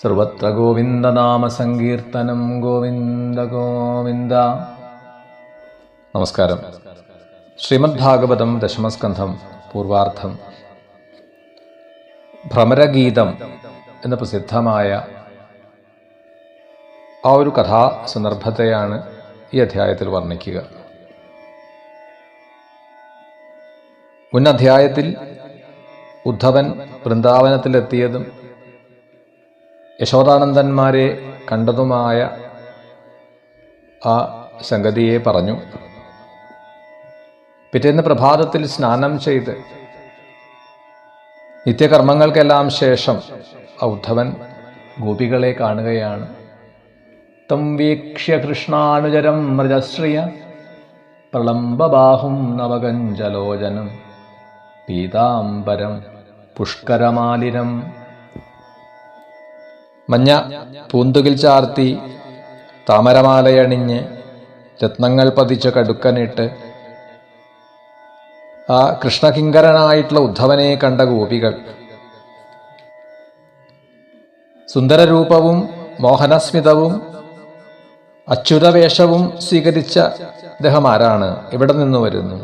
സർവത്ര ഗോവിന്ദനാമസങ്കീർത്തനം ഗോവിന്ദ ഗോവിന്ദ. നമസ്കാരം. ശ്രീമദ് ഭാഗവതം ദശമസ്കന്ധം പൂർവാർത്ഥം. ഭ്രമരഗീതം എന്ന പ്രസിദ്ധമായ ആ ഒരു കഥാസന്ദർഭത്തെയാണ് ഈ അധ്യായത്തിൽ വർണ്ണിക്കുക. മുൻ അധ്യായത്തിൽ ഉദ്ധവൻ വൃന്ദാവനത്തിലെത്തിയതും യശോദാനന്ദന്മാരെ കണ്ടതുമായ ആ സംഗതിയെ പറഞ്ഞു. പിറ്റേന്ന് പ്രഭാതത്തിൽ സ്നാനം ചെയ്ത് നിത്യകർമ്മങ്ങൾക്കെല്ലാം ശേഷം ആ ഉദ്ധവൻ ഗോപികളെ കാണുകയാണ്. തം വീക്ഷ്യ കൃഷ്ണാനുചരം മൃജശ്രിയ പ്രളംബബാഹും നവകഞ്ചലോചനം പീതാംബരം പുഷ്കരമാലിനം. മഞ്ഞ പൂന്തുകിൽ ചാർത്തി താമരമാലയണിഞ്ഞ് രത്നങ്ങൾ പതിച്ച കടുക്കനിട്ട് ആ കൃഷ്ണകിങ്കരനായിട്ടുള്ള ഉദ്ധവനെ കണ്ട ഗോപികൾ സുന്ദരരൂപവും മോഹനസ്മിതവും അച്യുതവേഷവും സ്വീകരിച്ച അദ്ദേഹം ആരാണ്, എവിടെ നിന്ന് വരുന്നു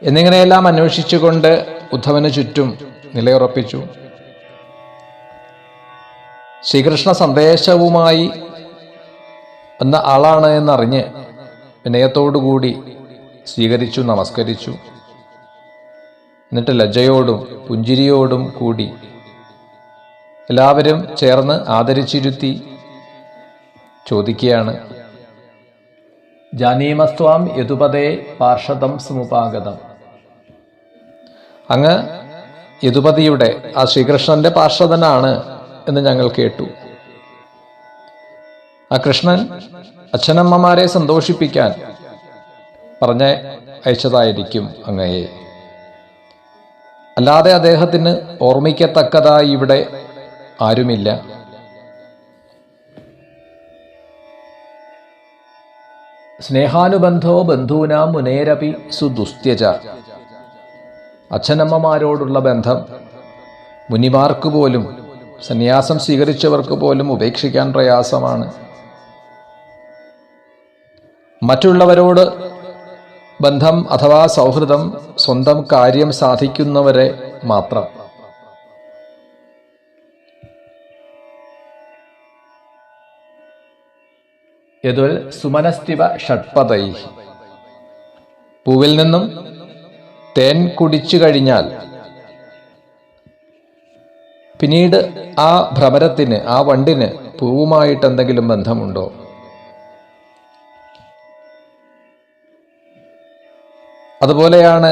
എന്നിങ്ങനെയെല്ലാം അന്വേഷിച്ചുകൊണ്ട് ഉദ്ധവന് ചുറ്റും നിലയുറപ്പിച്ചു. ശ്രീകൃഷ്ണ സന്ദേശവുമായി വന്ന ആളാണ് എന്നറിഞ്ഞ് വിനയത്തോടുകൂടി സ്വീകരിച്ചു, നമസ്കരിച്ചു. എന്നിട്ട് ലജ്ജയോടും പുഞ്ചിരിയോടും കൂടി എല്ലാവരും ചേർന്ന് ആദരിച്ചിരുത്തി ചോദിക്കുകയാണ്. ജാനീമസ്ത്വാം യദുപദേ പാർഷദം സമുപാഗതം. അങ്ങ് യദുപതിയുടെ ആ ശ്രീകൃഷ്ണന്റെ പാർഷദനാണ് എന്ന് ഞങ്ങൾ കേട്ടു. ആ കൃഷ്ണൻ അച്ഛനമ്മമാരെ സന്തോഷിപ്പിക്കാൻ പറഞ്ഞ് അയച്ചതായിരിക്കും അങ്ങയെ. അല്ലാതെ അദ്ദേഹത്തിന് ഓർമ്മിക്കത്തക്കതായി ഇവിടെ ആരുമില്ല. സ്നേഹാനുബന്ധോ ബന്ധൂനാം മുനേരപി സുദുസ്ത്യജ. അച്ഛനമ്മമാരോടുള്ള ബന്ധം മുനിമാർക്ക് പോലും, സന്യാസം സ്വീകരിച്ചവർക്ക് പോലും ഉപേക്ഷിക്കാൻ പ്രയാസമാണ്. മറ്റുള്ളവരോട് ബന്ധം അഥവാ സൗഹൃദം സ്വന്തം കാര്യം സാധിക്കുന്നവരെ മാത്രം. യദുൽ സുമനസ്തിവ ഷഡ്പദൈ. പൂവിൽ നിന്നും തേൻ കുടിച്ചു കഴിഞ്ഞാൽ പിന്നീട് ആ ഭ്രമരത്തിന്, ആ വണ്ടിന് പൂവുമായിട്ട് എന്തെങ്കിലും ബന്ധമുണ്ടോ? അതുപോലെയാണ്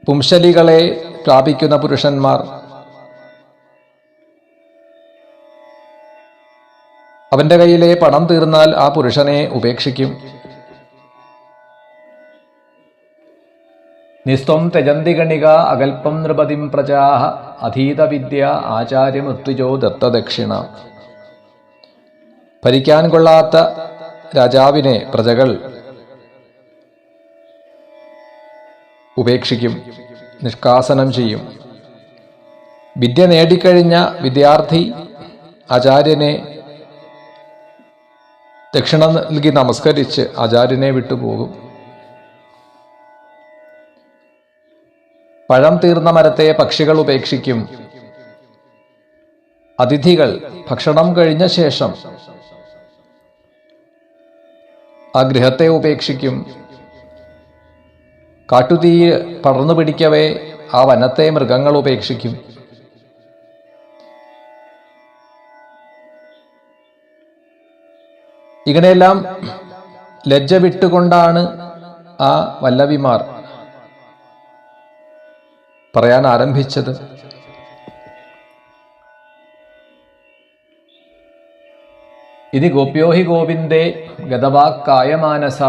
പുംശലികളെ പ്രാപിക്കുന്ന പുരുഷന്മാർ. അവന്റെ കയ്യിലെ പണം തീർന്നാൽ ആ പുരുഷനെ ഉപേക്ഷിക്കും. നിസ്ത്വം ത്യജന്തി ഗണിക അകൽപ്പം നൃപതിം പ്രജാഹ അധീതവിദ്യ ആചാര്യമൃത്യുജോ ദത്തദക്ഷിണ. ഭരിക്കാൻ കൊള്ളാത്ത രാജാവിനെ പ്രജകൾ ഉപേക്ഷിക്കും, നിഷ്കാസനം ചെയ്യും. വിദ്യ നേടിക്കഴിഞ്ഞ വിദ്യാർത്ഥി ആചാര്യനെ ദക്ഷിണ നൽകി നമസ്കരിച്ച് ആചാര്യനെ വിട്ടുപോകും. പഴം തീർന്ന മരത്തെ പക്ഷികൾ ഉപേക്ഷിക്കും. അതിഥികൾ ഭക്ഷണം കഴിഞ്ഞ ശേഷം ആ ഗൃഹത്തെ ഉപേക്ഷിക്കും. കാട്ടുതീ പടർന്നു പിടിക്കവേ ആ വനത്തെ മൃഗങ്ങൾ ഉപേക്ഷിക്കും. ഇങ്ങനെയെല്ലാം ലജ്ജ വിട്ടുകൊണ്ടാണ് ആ വല്ലവിമാർ പറയാൻ ആരംഭിച്ചത്. ഇനി ഗോപ്യോ ഹി ഗോവിന്ദേ ഗതവാക്കായമാനസ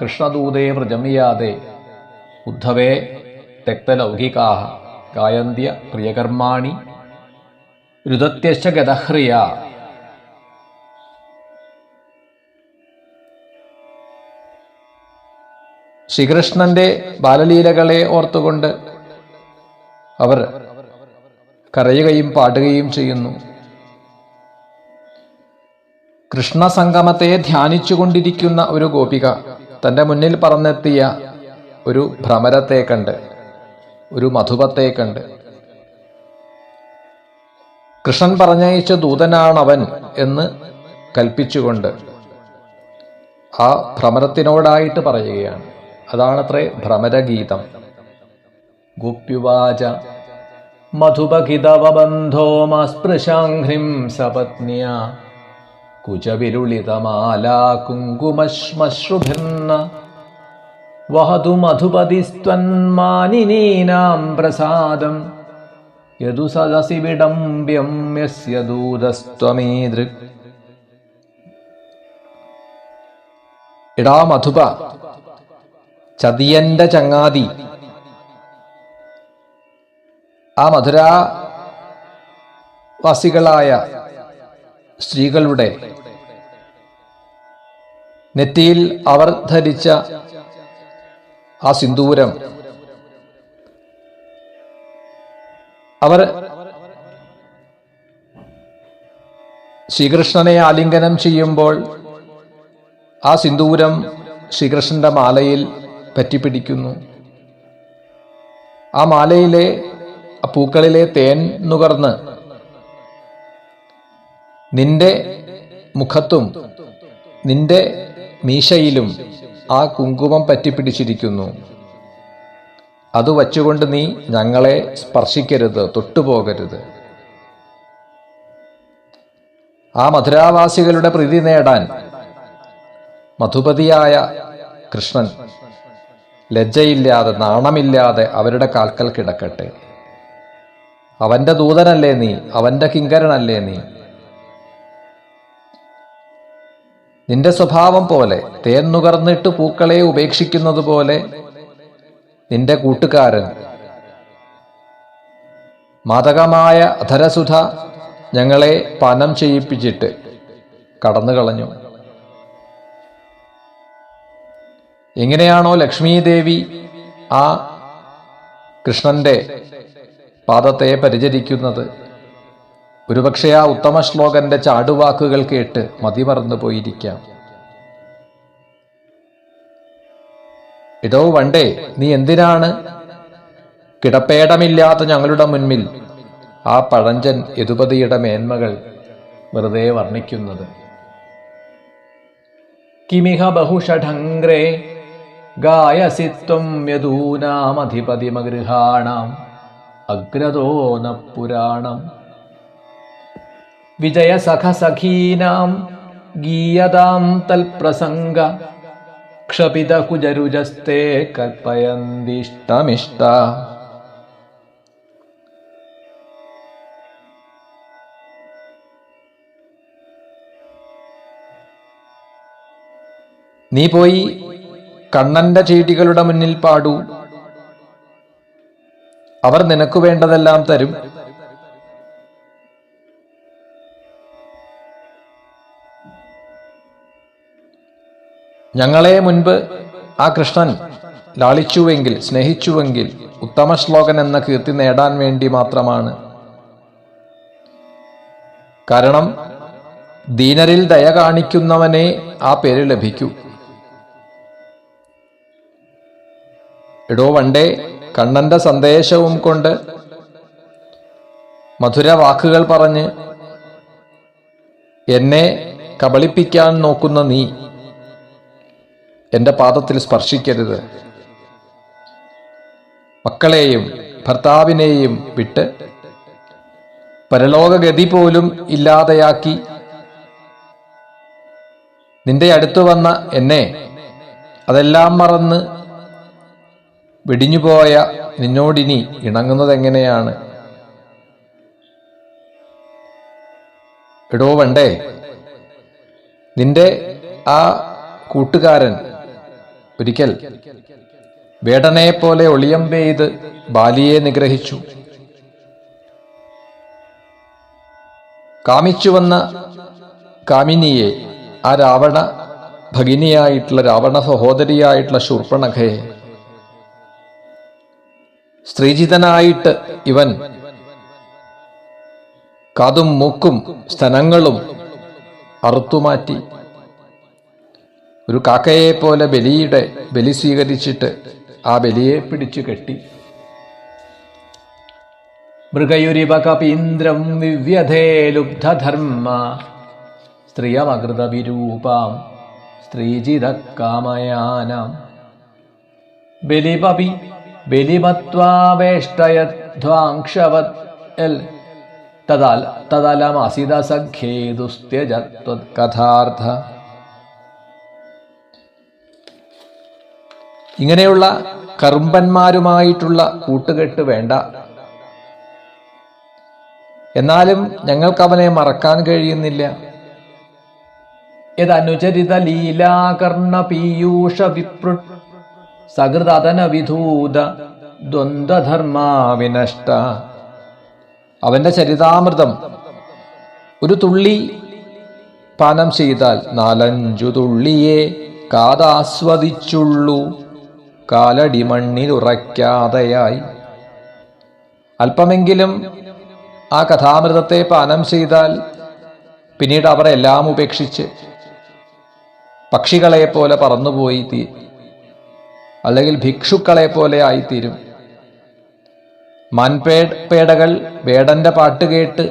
കൃഷ്ണദൂതേ വ്രജമിയാതെ ഉദ്ധവേ തെക്തലൗകികാഹ ഗായന്ത്യ പ്രിയകർമാണി രുദത്യശ്ച ഗതഹ്രിയ. ശ്രീകൃഷ്ണന്റെ ബാലലീലകളെ ഓർത്തുകൊണ്ട് അവർ കരയുകയും പാടുകയും ചെയ്യുന്നു. കൃഷ്ണസംഗമത്തെ ധ്യാനിച്ചുകൊണ്ടിരിക്കുന്ന ഒരു ഗോപിക തൻ്റെ മുന്നിൽ പറന്നെത്തിയ ഒരു ഭ്രമരത്തെ കണ്ട്, ഒരു മധുപത്തെ കണ്ട്, കൃഷ്ണൻ പറഞ്ഞയച്ച ദൂതനാണവൻ എന്ന് കൽപ്പിച്ചുകൊണ്ട് ആ ഭ്രമരത്തിനോടായിട്ട് പറയുകയാണ്. അതാണത്രേ ഭ്രമരഗീതം. ഗോപ്യുവാച മധുപകിതവബന്ധോ മസ്പൃശാഘ്രിം സപത്ന്യ കുചവിരുളിതമാലാ കുങ്കുമശ്മശ്രുഭിർന വഹതു മധുപതിസ്ത്വന്മാനിനീനാം പ്രസാദം യദു സദസി വിഡംബ്യം യസ്യ ദൂതസ്ത്വമീദൃക്. എടാ മധുപ, ചതിയന്റെ ചങ്ങാതി, ആ മധുരാവാസികളായ സ്ത്രീകളുടെ നെറ്റിയിൽ അവർ ധരിച്ച ആ സിന്ദൂരം അവർ ശ്രീകൃഷ്ണനെ ആലിംഗനം ചെയ്യുമ്പോൾ ആ സിന്ദൂരം ശ്രീകൃഷ്ണന്റെ മാലയിൽ പറ്റിപ്പിടിക്കുന്നു. ആ മാലയിലെ ആ പൂക്കളിലെ തേൻ നുകർന്ന് നിന്റെ മുഖത്തും നിന്റെ മീശയിലും ആ കുങ്കുമം പറ്റിപ്പിടിച്ചിരിക്കുന്നു. അത് വച്ചുകൊണ്ട് നീ ഞങ്ങളെ സ്പർശിക്കരുത്, തൊട്ടുപോകരുത്. ആ മധുരാവാസികളുടെ പ്രീതി നേടാൻ മധുപതിയായ കൃഷ്ണൻ ലജ്ജയില്ലാതെ, നാണമില്ലാതെ അവരുടെ കാൽക്കൽ കിടക്കട്ടെ. അവന്റെ ദൂതനല്ലേ നീ, അവന്റെ കിങ്കരനല്ലേ നീ. നിന്റെ സ്വഭാവം പോലെ, തേൻ നുകർന്നിട്ട് പൂക്കളെ ഉപേക്ഷിക്കുന്നത് പോലെ നിന്റെ കൂട്ടുകാരൻ മാദകമായ അധരസുധ ഞങ്ങളെ പാനം ചെയ്യിപ്പിച്ചിട്ട് കടന്നു കളഞ്ഞു. എങ്ങനെയാണോ ലക്ഷ്മീദേവി ആ കൃഷ്ണന്റെ പാദത്തെ പരിചരിക്കുന്നത്, ഒരുപക്ഷെ ആ ഉത്തമ ശ്ലോകന്റെ ചാടുവാക്കുകൾ കേട്ട് മതിമറന്നു പോയിരിക്കാം. ഇടോ വണ്ടേ, നീ എന്തിനാണ് കിടപ്പേടമില്ലാത്ത ഞങ്ങളുടെ മുൻപിൽ ആ പഴഞ്ചൻ യദുപതിയുടെ മേന്മകൾ വെറുതെ വർണ്ണിക്കുന്നത്? കിമിഹ ബഹുഷഠംഗ്രേ ഗായസി ത്വം യദൂനാമധിപതിമഗൃഹാണാം അഗ്രതോ ന പുരാണം വിജയസഖസഖീനാം ഗീയതാം തൽപ്രസംഗ ക്ഷപിതകുജരുജസ്തേ കൽപ്പയന്തിഷ്ടമിഷ്ട. നീ പോയി കണ്ണന്റെ ചീട്ടികളുടെ മുന്നിൽ പാടൂ, അവർ നിനക്ക് വേണ്ടതെല്ലാം തരും. ഞങ്ങളെ മുൻപ് ആ കൃഷ്ണൻ ലാളിച്ചുവെങ്കിൽ, സ്നേഹിച്ചുവെങ്കിൽ ഉത്തമ ശ്ലോകൻ എന്ന കീർത്തി നേടാൻ വേണ്ടി മാത്രമാണ്. കാരണം ദീനരിൽ ദയ കാണിക്കുന്നവനെ ആ പേര് ലഭിക്കൂ. എടോ വണ്ടേ, കണ്ണന്റെ സന്ദേശവും കൊണ്ട് മധുര വാക്കുകൾ പറഞ്ഞ് എന്നെ കബളിപ്പിക്കാൻ നോക്കുന്ന നീ എൻ്റെ പാദത്തിൽ സ്പർശിക്കരുത്. മക്കളെയും ഭർത്താവിനെയും വിട്ട് പരലോകഗതി പോലും ഇല്ലാതെയാക്കി നിന്റെ അടുത്ത് വന്ന എന്നെ അതെല്ലാം മറന്ന് വെടിഞ്ഞുപോയ നിന്നോടിനി ഇണങ്ങുന്നത് എങ്ങനെയാണ്? എടോ വണ്ടേ, നിന്റെ ആ കൂട്ടുകാരൻ ഒരിക്കൽ വേടനെ പോലെ ഒളിയമ്പെയ്ത് ബാലിയെ നിഗ്രഹിച്ചു. കാമിച്ചു വന്ന കാമിനിയെ, ആ രാവണ ഭഗിനിയായിട്ടുള്ള, രാവണ സഹോദരിയായിട്ടുള്ള ശൂർപ്പണഖയെ സ്ത്രീജിതനായിട്ട് ഇവൻ കാതും മൂക്കും സ്തനങ്ങളും അറുത്തുമാറ്റി ഒരു കാക്കയെ പോലെ ബലി സ്വീകരിച്ചിട്ട് ആ ബലിയെ പിടിച്ചു കെട്ടി. മൃഗയുരിവ കപീന്ദ്രം വിവ്യധേ ലുബ്ധധർമ്മ സ്ത്രിയമകൃത വിരൂപാം സ്ത്രീജിത കാമയാനാം ബലിപപി ബലിമത്വാവേഷ്ടയധ്വാംക്ഷവത് എൽ തദലമസിത സഖ്യേതുസ്ത്യജത്വത്കഥാർത്ഥ. ഇങ്ങനെയുള്ള കറുമ്പന്മാരുമായിട്ടുള്ള കൂട്ടുകെട്ട് വേണ്ട. എന്നാലും ഞങ്ങൾക്കവനെ മറക്കാൻ കഴിയുന്നില്ല. യദനുചരിത ലീലാകർണ പീയൂഷ വിപ്രു സകൃതന വിധൂത ദ്വന്ദ്വധർമാ വിനഷ്ട. അവന്റെ ചരിതാമൃതം ഒരു തുള്ളി പാനം ചെയ്താൽ 4-5 തുള്ളിയെ കാതാസ്വദിച്ചുള്ളൂ കാലടി മണ്ണിലുറയ്ക്കാതെയായി. അല്പമെങ്കിലും ആ കഥാമൃതത്തെ പാനം ചെയ്താൽ പിന്നീട് അവർ എല്ലാം ഉപേക്ഷിച്ച് പക്ഷികളെ പോലെ പറന്നുപോയി അല്ലെങ്കിൽ ഭിക്ഷുക്കളെ പോലെ ആയിത്തീരും. മാൻപേടകൾ വേടന്റെ പാട്ട് കേട്ട്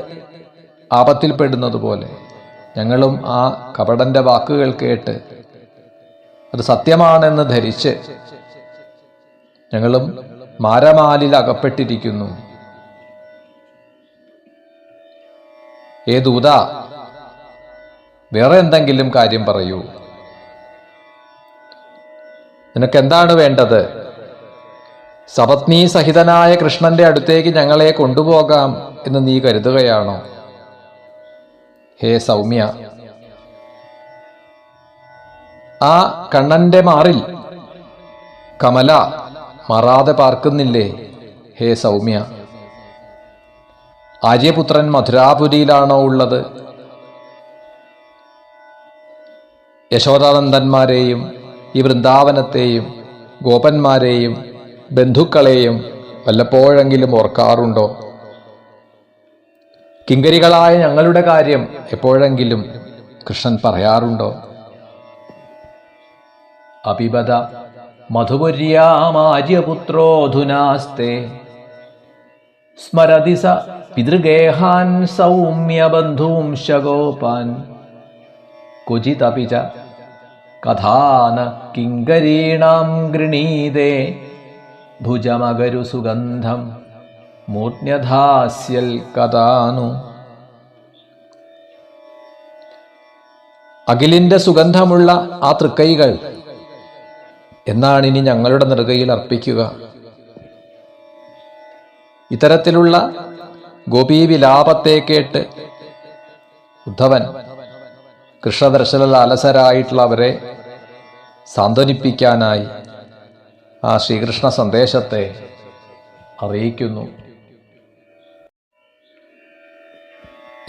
ആപത്തിൽപ്പെടുന്നത് പോലെ ഞങ്ങളും ആ കപടന്റെ വാക്കുകൾ കേട്ട് അത് സത്യമാണെന്ന് ധരിച്ച് ഞങ്ങളും മാരമാലിൽ അകപ്പെട്ടിരിക്കുന്നു. ദൂത, വേറെ എന്തെങ്കിലും കാര്യം പറയൂ. നിനക്കെന്താണ് വേണ്ടത്? സപത്നീ സഹിതനായ കൃഷ്ണന്റെ അടുത്തേക്ക് ഞങ്ങളെ കൊണ്ടുപോകാം എന്ന് നീ കരുതുകയാണോ? ഹേ സൗമ്യ, ആ കണ്ണന്റെ മാറിൽ കമല മറാതെ പാർക്കുന്നില്ലേ? ഹേ സൗമ്യ, ആര്യപുത്രൻ മധുരാപുരിയിലാണോ ഉള്ളത്? യശോദാനന്ദന്മാരെയും ഈ വൃന്ദാവനത്തെയും ഗോപന്മാരെയും ബന്ധുക്കളെയും വല്ലപ്പോഴെങ്കിലും ഓർക്കാറുണ്ടോ? കിങ്കരികളായ ഞങ്ങളുടെ കാര്യം എപ്പോഴെങ്കിലും കൃഷ്ണൻ പറയാറുണ്ടോ? അപിബത മധുപുര്യാമാര്യപുത്രോധുനാസ്തേ സ്മരതി സ പിതൃഗേഹാൻ സൗമ്യബന്ധൂംശ ഗോപാൻ ക്വചിതപി ച കഥാന കിങ്കരീണാം ഗൃണീതേ ഭുജമഗരു സുഗന്ധം മൂർധ്യധാസ്യൽ കഥാനു. അഖിലിന്റെ സുഗന്ധമുള്ള ആ തൃക്കൈകൾ എന്നാണ് ഇനി ഞങ്ങളുടെ നെറുകയിൽ അർപ്പിക്കുക? ഇത്തരത്തിലുള്ള ഗോപീവിലാപത്തെ കേട്ട് ഉദ്ധവൻ കൃഷ്ണദർശന അലസരായിട്ടുള്ള അവരെ സാന്ത്വനിപ്പിക്കാനായി ആ ശ്രീകൃഷ്ണ സന്ദേശത്തെ അറിയിക്കുന്നു.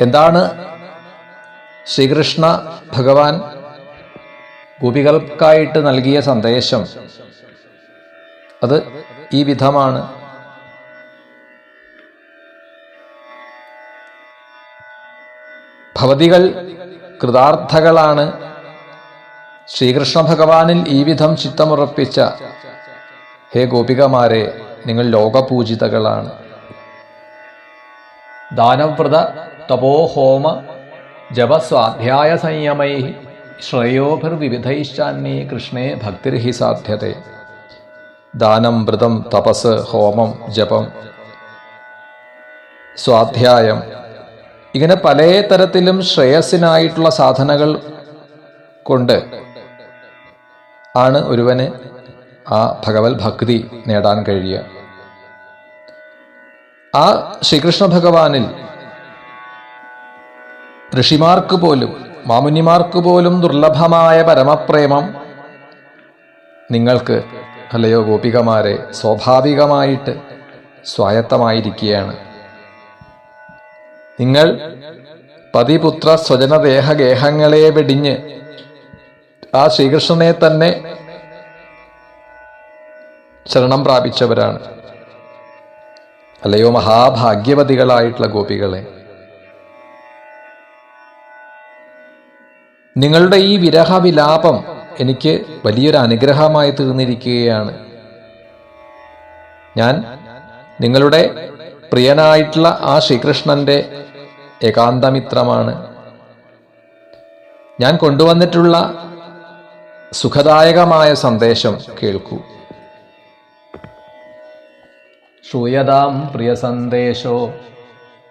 എന്താണ് ശ്രീകൃഷ്ണ ഭഗവാൻ ഗോപികൾക്കായിട്ട് നൽകിയ സന്ദേശം? അത് ഈ വിധമാണ്. ഭവതികൾ കൃതാർത്ഥകളാണ്. ശ്രീകൃഷ്ണ ഭഗവാനിൽ ഈ വിധം ചിത്തമുറപ്പിച്ച ഹേ ഗോപികമാരെ, നിങ്ങൾ ലോകപൂജിതകളാണ്. ദാനവ്രത തപോഹോമ ജപസ്വാധ്യായ സംയമൈ ശ്രേയോഭിർവിവിധൈശ്ചാന്യേ കൃഷ്ണേ ഭക്തിർഹി സാധ്യതേ. ദാനം, വ്രതം, തപസ്, ഹോമം, ജപം, സ്വാധ്യായം, ഇങ്ങനെ പല തരത്തിലും ശ്രേയസ്സിനായിട്ടുള്ള സാധനകൾ കൊണ്ട് ആണ് ഒരുവന് ആ ഭഗവത് ഭക്തി നേടാൻ കഴിയുക. ആ ശ്രീകൃഷ്ണ ഭഗവാനിൽ ഋഷിമാർക്ക് പോലും മാമുനിമാർക്ക് പോലും ദുർലഭമായ പരമപ്രേമം നിങ്ങൾക്ക്, അല്ലയോ ഗോപികമാരെ, സ്വാഭാവികമായിട്ട് സ്വായത്തമായിരിക്കുകയാണ്. നിങ്ങൾ പതിപുത്ര സ്വജനദേഹഗേഹങ്ങളെ വെടിഞ്ഞ് ആ ശ്രീകൃഷ്ണനെ തന്നെ ശരണം പ്രാപിച്ചവരാണ്. അല്ലയോ മഹാഭാഗ്യവതികളായിട്ടുള്ള ഗോപികളെ, നിങ്ങളുടെ ഈ വിരഹവിലാപം എനിക്ക് വലിയൊരു അനുഗ്രഹമായി തീർന്നിരിക്കുകയാണ്. ഞാൻ നിങ്ങളുടെ പ്രിയനായിട്ടുള്ള ആ ശ്രീകൃഷ്ണന്റെ ഏകാന്തമിത്രമാണ്. ഞാൻ കൊണ്ടുവന്നിട്ടുള്ള സുഖദായകമായ സന്ദേശം കേൾക്കൂ. ശ്രൂയതാം പ്രിയ സന്ദേശോ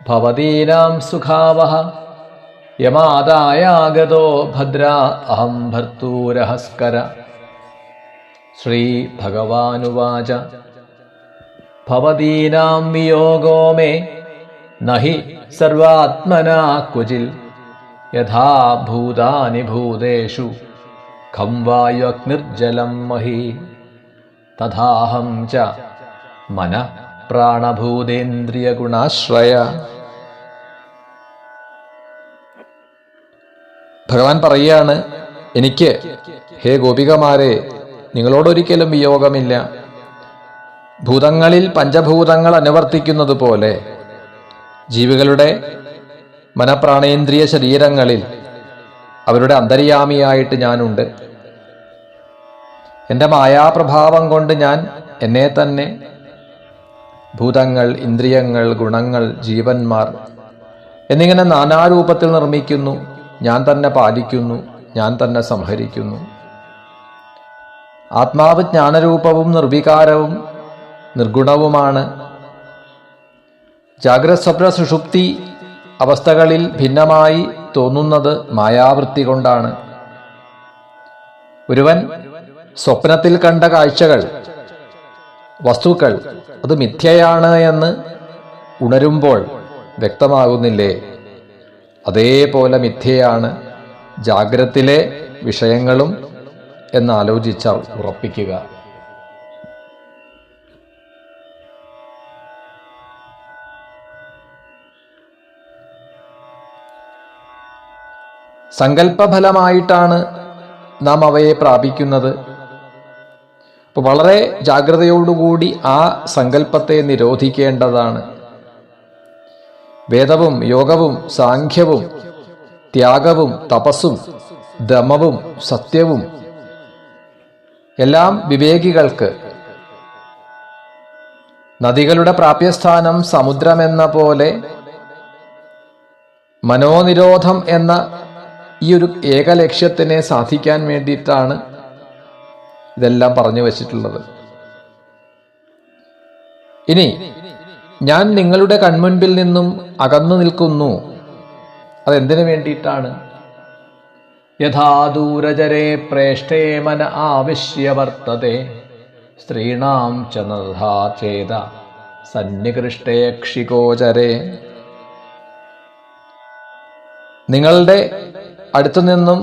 ഭവതീനാം സുഖാവഹ യമാദായാഗതോ ഭദ്ര അഹം ഭർത്തൂരഹസ്കര. ശ്രീ ഭഗവാനുവാച ഭവതീനാം വിയോഗോ മേ നഹി സർവാത്മനാ ക്വചിൽ യഥാ ഭൂതാനി ഭൂതേഷു ഖം വായുഅഗ്നിർജലം മഹി തഥാഹം ച മന പ്രാണഭൂതേന്ദ്രിയ ഗുണാശ്രയ. ഭഗവാൻ പറയുകയാണ്, എനിക്ക് ഹേ ഗോപികമാരെ നിങ്ങളോടൊരിക്കലും വിയോഗമില്ല. ഭൂതങ്ങളിൽ പഞ്ചഭൂതങ്ങൾ അനുവർത്തിക്കുന്നത് പോലെ ജീവികളുടെ മനപ്രാണേന്ദ്രിയ ശരീരങ്ങളിൽ അവരുടെ അന്തര്യാമിയായിട്ട് ഞാനുണ്ട്. എൻ്റെ മായാപ്രഭാവം കൊണ്ട് ഞാൻ എന്നെ തന്നെ ഭൂതങ്ങൾ, ഇന്ദ്രിയങ്ങൾ, ഗുണങ്ങൾ, ജീവന്മാർ എന്നിങ്ങനെ നാനാരൂപത്തിൽ നിർമ്മിക്കുന്നു. ഞാൻ തന്നെ പാലിക്കുന്നു, ഞാൻ തന്നെ സംഹരിക്കുന്നു. ആത്മാവ് ജ്ഞാനരൂപവും നിർവികാരവും നിർഗുണവുമാണ്. ജാഗ്രത് സ്വപ്ന സുഷുപ്തി അവസ്ഥകളിൽ ഭിന്നമായി തോന്നുന്നത് മായാവൃത്തി കൊണ്ടാണ്. ഒരുവൻ സ്വപ്നത്തിൽ കണ്ട കാഴ്ചകൾ, വസ്തുക്കൾ അത് മിഥ്യയാണ് എന്ന് ഉണരുമ്പോൾ വ്യക്തമാകുന്നില്ലേ? അതേപോലെ മിഥ്യയാണ് ജാഗ്രത്തിലെ വിഷയങ്ങളും എന്നാലോചിച്ചാൽ ഉറപ്പിക്കുക. സങ്കല്പഫലമായിട്ടാണ് നാം അവയെ പ്രാപിക്കുന്നത്. അപ്പോൾ വളരെ ജാഗ്രതയോടുകൂടി ആ സങ്കല്പത്തെ നിരോധിക്കേണ്ടതാണ്. വേദവും യോഗവും സാഖ്യവും ത്യാഗവും തപസ്സും ദമവും സത്യവും എല്ലാം വിവേകികൾക്ക് നദികളുടെ പ്രാപ്യസ്ഥാനം സമുദ്രമെന്ന പോലെ മനോനിരോധം എന്ന ഈ ഒരു ഏകലക്ഷ്യത്തിനെ സാധിക്കാൻ വേണ്ടിയിട്ടാണ് ഇതെല്ലാം പറഞ്ഞു വച്ചിട്ടുള്ളത്. ഇനി ഞാൻ നിങ്ങളുടെ കൺമുൻപിൽ നിന്നും അകന്നു നിൽക്കുന്നു. അതെന്തിനു വേണ്ടിയിട്ടാണ്? യഥാ ദൂരജരേ പ്രേഷ്ഠേ മന ആവിശ്യ വർത്തതേ സ്ത്രീണാം ച നഥാ ചേത സന്നികൃഷ്ടേ ക്ഷികോചരേ. നിങ്ങളുടെ അടുത്തു നിന്നും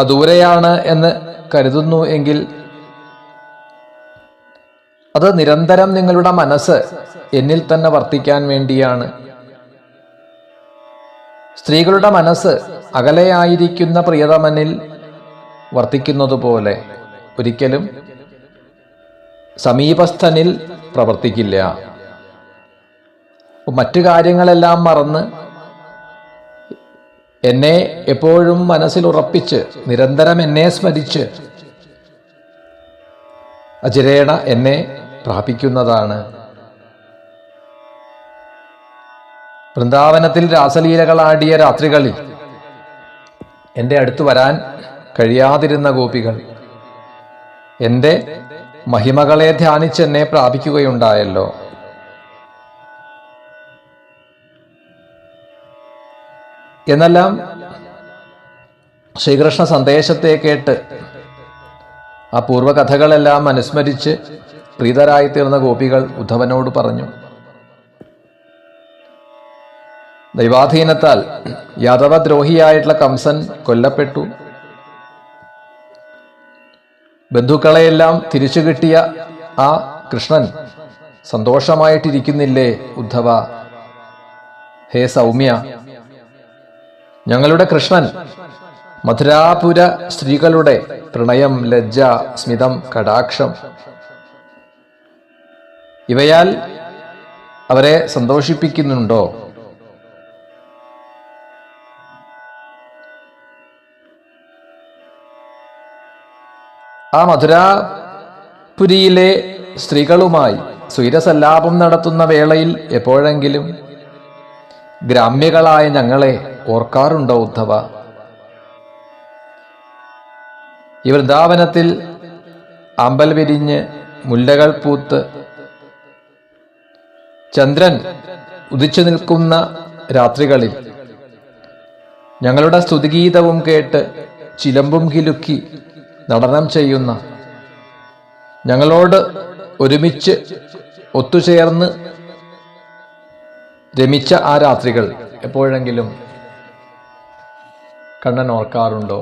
ദൂരെയാണ് എന്ന് കരുതുന്നു എങ്കിൽ അത് നിരന്തരം നിങ്ങളുടെ മനസ്സ് എന്നിൽ തന്നെ വർത്തിക്കാൻ വേണ്ടിയാണ്. സ്ത്രീകളുടെ മനസ്സ് അകലെയായിരിക്കുന്ന പ്രിയതമനിൽ വർത്തിക്കുന്നത് പോലെ ഒരിക്കലും സമീപസ്ഥനിൽ പ്രവർത്തിക്കില്ല. മറ്റു കാര്യങ്ങളെല്ലാം മറന്ന് എന്നെ എപ്പോഴും മനസ്സിൽ ഉറപ്പിച്ച് നിരന്തരം എന്നെ സ്മരിച്ച് അചിരേണ എന്നെ പ്രാപിക്കുന്നതാണ്. വൃന്ദാവനത്തിൽ രാസലീലകളാടിയ രാത്രികളിൽ എൻ്റെ അടുത്ത് വരാൻ കഴിയാതിരുന്ന ഗോപികൾ എൻ്റെ മഹിമകളെ ധ്യാനിച്ച് എന്നെ പ്രാപിക്കുകയുണ്ടായല്ലോ. എന്നെല്ലാം ശ്രീകൃഷ്ണ സന്ദേശത്തെ കേട്ട് ആ പൂർവ്വകഥകളെല്ലാം അനുസ്മരിച്ച് പ്രീതരായിത്തീർന്ന ഗോപികൾ ഉദ്ധവനോട് പറഞ്ഞു. ദൈവാധീനത്താൽ യാദവദ്രോഹിയായിട്ടുള്ള കംസൻ കൊല്ലപ്പെട്ടു. ബന്ധുക്കളെയെല്ലാം തിരിച്ചു കിട്ടിയ ആ കൃഷ്ണൻ സന്തോഷമായിട്ടിരിക്കുന്നില്ലേ ഉദ്ധവ? ഹേ സൗമ്യ, ഞങ്ങളുടെ കൃഷ്ണൻ മധുരാപുര സ്ത്രീകളുടെ പ്രണയം, ലജ്ജ, സ്മിതം, കടാക്ഷം ഇവയാൽ അവരെ സന്തോഷിപ്പിക്കുന്നുണ്ടോ? ആ മധുരാപുരിയിലെ സ്ത്രീകളുമായി സ്വൈരസല്ലാപം നടത്തുന്ന വേളയിൽ എപ്പോഴെങ്കിലും ഗ്രാമ്യകളായ ഞങ്ങളെ ഓർക്കാറുണ്ടോ ഉദ്ധവ? ഈ വൃന്ദാവനത്തിൽ അമ്പൽ വിരിഞ്ഞ് മുല്ലകൾ പൂത്ത് ചന്ദ്രൻ ഉദിച്ചു നിൽക്കുന്ന രാത്രികളിൽ ഞങ്ങളുടെ സ്തുതിഗീതവും കേട്ട് ചിലമ്പും കിലുക്കി നടനം ചെയ്യുന്ന, ഞങ്ങളോട് ഒരുമിച്ച് ഒത്തുചേർന്ന് രമിച്ച ആ രാത്രികൾ എപ്പോഴെങ്കിലും കണ്ണൻ ഓർക്കാറുണ്ടോ?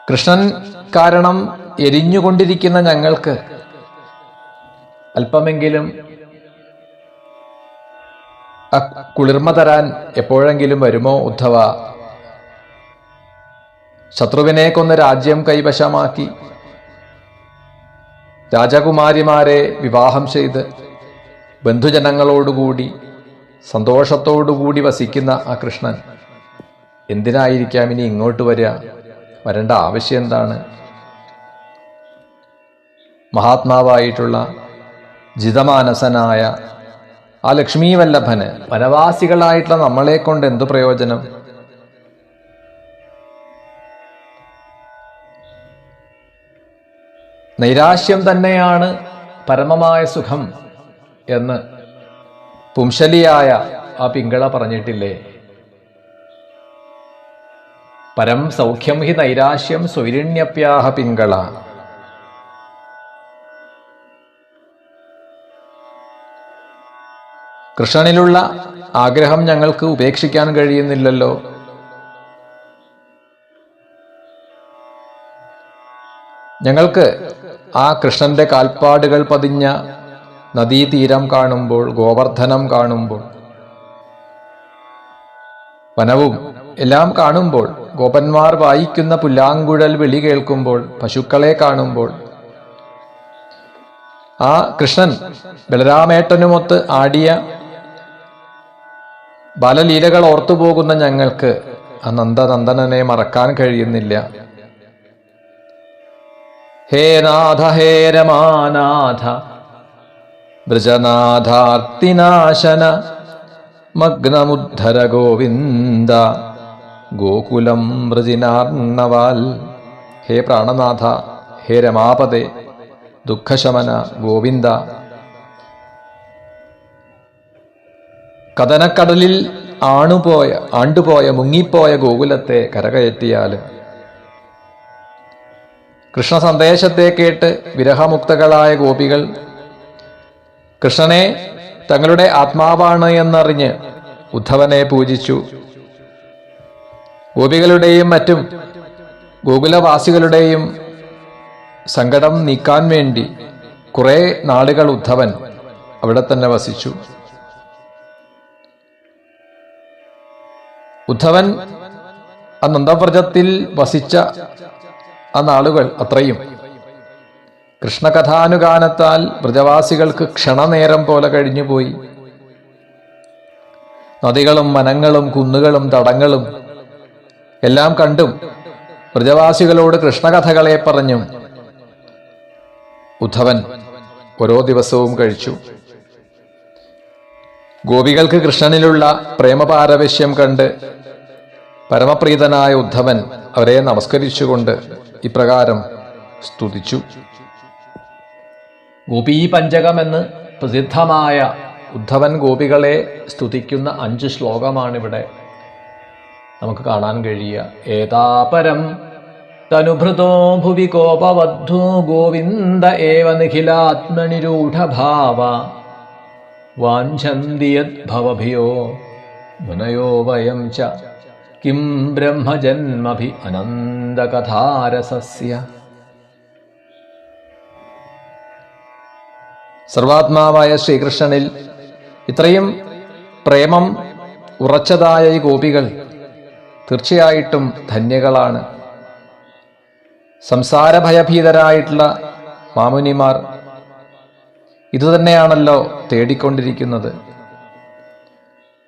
കൃഷ്ണൻ കാരണം എരിഞ്ഞുകൊണ്ടിരിക്കുന്ന ഞങ്ങൾക്ക് അല്പമെങ്കിലും കുളിർമ തരാൻ എപ്പോഴെങ്കിലും വരുമോ ഉദ്ധവ? ശത്രുവിനെ കൊന്ന് രാജ്യം കൈവശമാക്കി രാജകുമാരിമാരെ വിവാഹം ചെയ്ത് ബന്ധുജനങ്ങളോടുകൂടി സന്തോഷത്തോടുകൂടി വസിക്കുന്ന ആ കൃഷ്ണൻ എന്തിനായിരിക്കാം ഇനി ഇങ്ങോട്ട് വരേണ്ട ആവശ്യം എന്താണ്? മഹാത്മാവായിട്ടുള്ള ജിതമാനസനായ ആ ലക്ഷ്മീവല്ലഭന് വനവാസികളായിട്ടുള്ള നമ്മളെ കൊണ്ട് എന്തു പ്രയോജനം? നൈരാശ്യം തന്നെയാണ് പരമമായ സുഖം എന്ന് പുംശലിയായ ആ പിങ്കള പറഞ്ഞിട്ടില്ലേ? പരം സൗഖ്യം ഹി നൈരാശ്യം സ്വൈരിണ്യപ്യാഹ പിങ്കള. കൃഷ്ണനിലുള്ള ആഗ്രഹം ഞങ്ങൾക്ക് ഉപേക്ഷിക്കാൻ കഴിയുന്നില്ലല്ലോ. ഞങ്ങൾക്ക് ആ കൃഷ്ണന്റെ കാൽപ്പാടുകൾ പതിഞ്ഞ നദീതീരം കാണുമ്പോൾ, ഗോവർദ്ധനം കാണുമ്പോൾ, വനവും എല്ലാം കാണുമ്പോൾ, ഗോപന്മാർ വായിക്കുന്ന പുല്ലാങ്കുഴൽ വിളി കേൾക്കുമ്പോൾ, പശുക്കളെ കാണുമ്പോൾ, ആ കൃഷ്ണൻ ബലരാമേട്ടനുമൊത്ത് ആടിയ ബാലലീലകൾ ഓർത്തുപോകുന്ന ഞങ്ങൾക്ക് ആ നന്ദനന്ദനനെ മറക്കാൻ കഴിയുന്നില്ല. ഹേ നാഥ ഹേ രമാനാഥ ബ്രജനാഥാർത്തിനാശന മഗ്നമുദ്ധര ഗോവിന്ദ ഗോകുലം വൃജിനാർണവാൽ. ഹേ പ്രാണനാഥ, ഹേ രമാപദേ, ദുഃഖശമന ഗോവിന്ദ, കഥനക്കടലിൽ ആണ്ടുപോയ മുങ്ങിപ്പോയ ഗോകുലത്തെ കരകയറ്റിയാലും കൃഷ്ണ സന്ദേശത്തെ കേട്ട് വിരഹമുക്തകളായ ഗോപികൾ കൃഷ്ണനെ തങ്ങളുടെ ആത്മാവാണ് എന്നറിഞ്ഞ് ഉദ്ധവനെ പൂജിച്ചു. ഗോപികളുടെയും മറ്റും ഗോകുലവാസികളുടെയും സങ്കടം നീക്കാൻ വേണ്ടി കുറെ നാളുകൾ ഉദ്ധവൻ അവിടെ തന്നെ വസിച്ചു. ഉദ്ധവൻ ആ നന്ദവ്രജത്തിൽ വസിച്ച ആ നാളുകൾ അത്രയും കൃഷ്ണകഥാനുഗാനത്താൽ വ്രജവാസികൾക്ക് ക്ഷണനേരം പോലെ കഴിഞ്ഞുപോയി. നദികളും വനങ്ങളും കുന്നുകളും തടങ്ങളും എല്ലാം കണ്ടും വ്രജവാസികളോട് കൃഷ്ണകഥകളെ പറഞ്ഞും ഉദ്ധവൻ ഓരോ ദിവസവും കഴിച്ചു. ഗോപികൾക്ക് കൃഷ്ണനിലുള്ള പ്രേമപാരവശ്യം കണ്ട് പരമപ്രീതനായ ഉദ്ധവൻ അവരെ നമസ്കരിച്ചുകൊണ്ട് ഇപ്രകാരം സ്തുതിച്ചു. ഗോപീ പഞ്ചകമെന്ന് പ്രസിദ്ധമായ ഉദ്ധവൻ ഗോപികളെ സ്തുതിക്കുന്ന 5 ശ്ലോകമാണിവിടെ നമുക്ക് കാണാൻ കഴിയുക. ഏതാപരം തനുഭൃതോ ഭുവി കോപവദ്ധോ ഗോവിന്ദ ഏവ നിഖിലാത്മനിരൂഢഭാവ വാഞ്ചന്തി യദ്ഭവഭിയോ മുനയോ വയം ച കിം ബ്രഹ്മജന്മഭി അനന്തകഥാരസസ്യ. സർവാത്മാവായ ശ്രീകൃഷ്ണനിൽ ഇത്രയും പ്രേമം ഉറച്ചതായ ഈ ഗോപികൾ തീർച്ചയായിട്ടും ധന്യകളാണ്. സംസാരഭയഭീതരായിട്ടുള്ള മാമുനിമാർ ഇതുതന്നെയാണല്ലോ തേടിക്കൊണ്ടിരിക്കുന്നത്.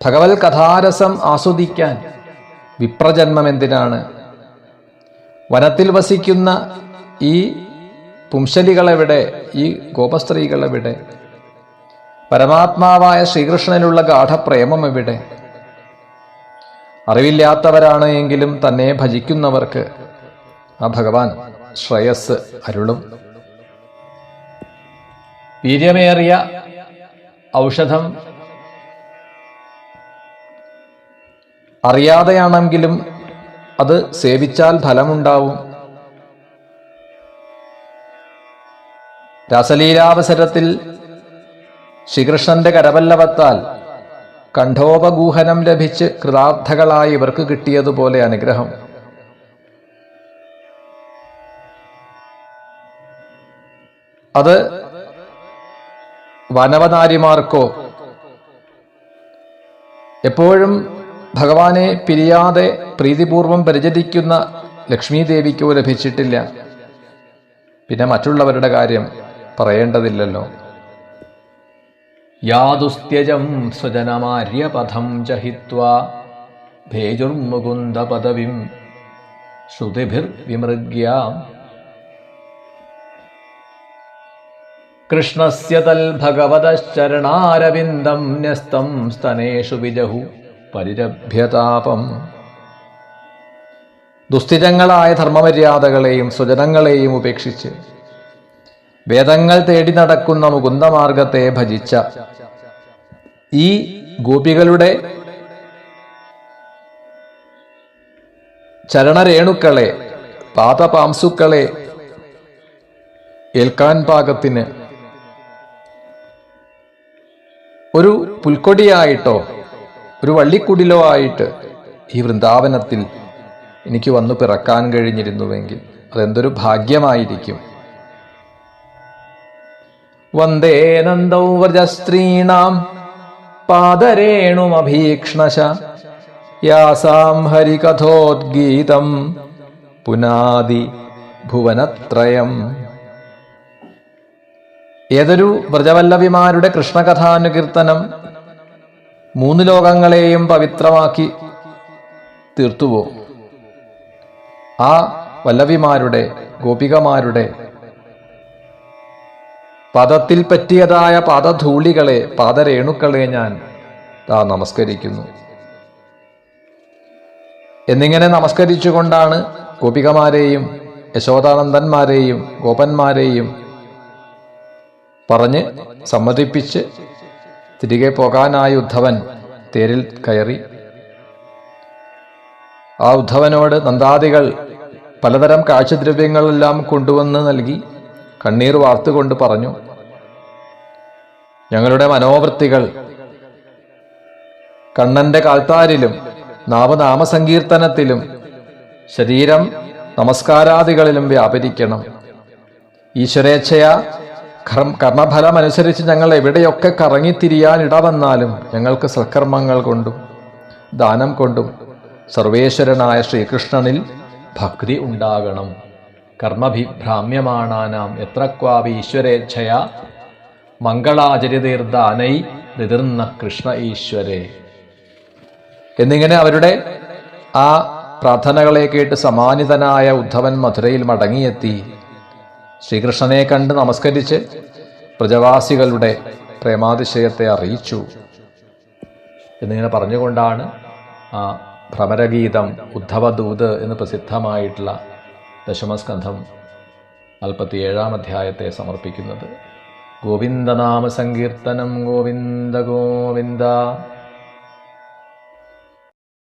ഭഗവത് കഥാരസം ആസ്വദിക്കാൻ വിപ്രജന്മം എന്തിനാണ്? വനത്തിൽ വസിക്കുന്ന ഈ പുംശലികളെവിടെ? ഈ ഗോപസ്ത്രീകളെവിടെ? പരമാത്മാവായ ശ്രീകൃഷ്ണനിലുള്ള ഗാഠപ്രേമം എവിടെ? അറിവില്ലാത്തവരാണ് എങ്കിലും തന്നെ ഭജിക്കുന്നവർക്ക് ആ ഭഗവാൻ ശ്രേയസ് അരുളും. വീര്യമേറിയ ഔഷധം അറിയാതെയാണെങ്കിലും അത് സേവിച്ചാൽ ഫലമുണ്ടാവും. രാസലീലാവസരത്തിൽ ശ്രീകൃഷ്ണന്റെ കരപല്ലവത്താൽ കണ്ഠോപഗൂഹനം ലഭിച്ച് കൃതാർത്ഥകളായി ഇവർക്ക് കിട്ടിയതുപോലെ അനുഗ്രഹം. അത് വനവനാരിമാർക്കോ എപ്പോഴും ഭഗവാനെ പിരിയാതെ പ്രീതിപൂർവം പരിചരിക്കുന്ന ലക്ഷ്മീദേവിക്കോ ലഭിച്ചിട്ടില്ല. പിന്നെ മറ്റുള്ളവരുടെ കാര്യം പറയേണ്ടതില്ലല്ലോ. യാദുസ്ത്യജം സ്വജനമാര്യപഥം ചഹിത്വാ ഭേജുർമുകുന്ദ പദവിം ശ്രുതിഭിർവിമൃഗ്യാം കൃഷ്ണസ്യ തൽഭഗവതശ്ചരണാരവിന്ദം ന്യസ്തം സ്തനേഷു വിജഹു പരിരഭ്യതാപം. ദുസ്ഥിരങ്ങളായ ധർമ്മമര്യാദകളെയും സ്വജനങ്ങളെയും ഉപേക്ഷിച്ച് വേദങ്ങൾ തേടി നടക്കുന്ന മുകുന്ദമാർഗത്തെ ഭജിച്ച ഈ ഗോപികളുടെ ചരണരേണുക്കളെ, പാദപാംസുക്കളെ ഏൽക്കാൻ പാകത്തിന് ഒരു പുൽക്കൊടിയായിട്ടോ ഒരു വള്ളിക്കുടിലോ ആയിട്ട് ഈ വൃന്ദാവനത്തിൽ എനിക്ക് വന്നു പിറക്കാൻ കഴിഞ്ഞിരുന്നുവെങ്കിൽ അതെന്തൊരു ഭാഗ്യമായിരിക്കും. വന്ദേ നന്ദൗ വ്രജസ്ത്രീണാം പാദരേണുമഭീക്ഷ്ണശ യാസാം ഹരികഥോദ്ഗീതം പുനാദി ഭുവനത്രയം. ഏതൊരു വ്രജവല്ലഭിമാരുടെ കൃഷ്ണകഥാനുകീർത്തനം 3 ലോകങ്ങളെയും പവിത്രമാക്കി തീർത്തുവോ, ആ വല്ലഭിമാരുടെ ഗോപികമാരുടെ പദത്തിൽ പറ്റിയതായ പാദധൂളികളെ, പാദരേണുക്കളെ ഞാൻ നമസ്കരിക്കുന്നു. എന്നിങ്ങനെ നമസ്കരിച്ചുകൊണ്ടാണ് ഗോപികമാരെയും യശോദാനന്ദന്മാരെയും ഗോപന്മാരെയും പറഞ്ഞ് സമ്മതിപ്പിച്ച് തിരികെ പോകാനായി ഉദ്ധവൻ തേരിൽ കയറി. ആ ഉദ്ധവനോട് നന്ദാദികൾ പലതരം കാഴ്ചദ്രവ്യങ്ങളെല്ലാം കൊണ്ടുവന്ന് നൽകി കണ്ണീർ വാർത്തുകൊണ്ട് പറഞ്ഞു, ഞങ്ങളുടെ മനോവൃത്തികൾ കണ്ണന്റെ കാൽത്താരിലും നാവ് നാമസങ്കീർത്തനത്തിലും ശരീരം നമസ്കാരാദികളിലും വ്യാപരിക്കണം. ഈശ്വരേച്ഛയാ കർമ്മഫലമനുസരിച്ച് ഞങ്ങൾ എവിടെയൊക്കെ കറങ്ങിത്തിരിയാൻ ഇടവന്നാലും ഞങ്ങൾക്ക് സൽക്കർമ്മങ്ങൾ കൊണ്ടും ദാനം കൊണ്ടും സർവേശ്വരനായ ശ്രീകൃഷ്ണനിൽ ഭക്തി ഉണ്ടാകണം. കർമ്മഭിഭ്രാമ്യമാണാനാം എത്ര ക്വാപി ഈശ്വരേച്ഛയാ മംഗളാചരിതീർദാനൈ ഋതിർന്ന കൃഷ്ണ ഈശ്വരേ. എന്നിങ്ങനെ അവരുടെ ആ പ്രാർത്ഥനകളെ കേട്ട് സമാനിതനായ ഉദ്ധവൻ മധുരയിൽ മടങ്ങിയെത്തി ശ്രീകൃഷ്ണനെ കണ്ട് നമസ്കരിച്ച് പ്രജവാസികളുടെ പ്രേമാതിശയത്തെ അറിയിച്ചു. എന്നിങ്ങനെ പറഞ്ഞുകൊണ്ടാണ് ആ ഭ്രമരഗീതം ഉദ്ധവദൂത് എന്ന് പ്രസിദ്ധമായിട്ടുള്ള ദശമസ്കന്ധം 47-ാം അധ്യായത്തെ സമർപ്പിക്കുന്നത്. ഗോവിന്ദനാമ സങ്കീർത്തനം ഗോവിന്ദ ഗോവിന്ദ.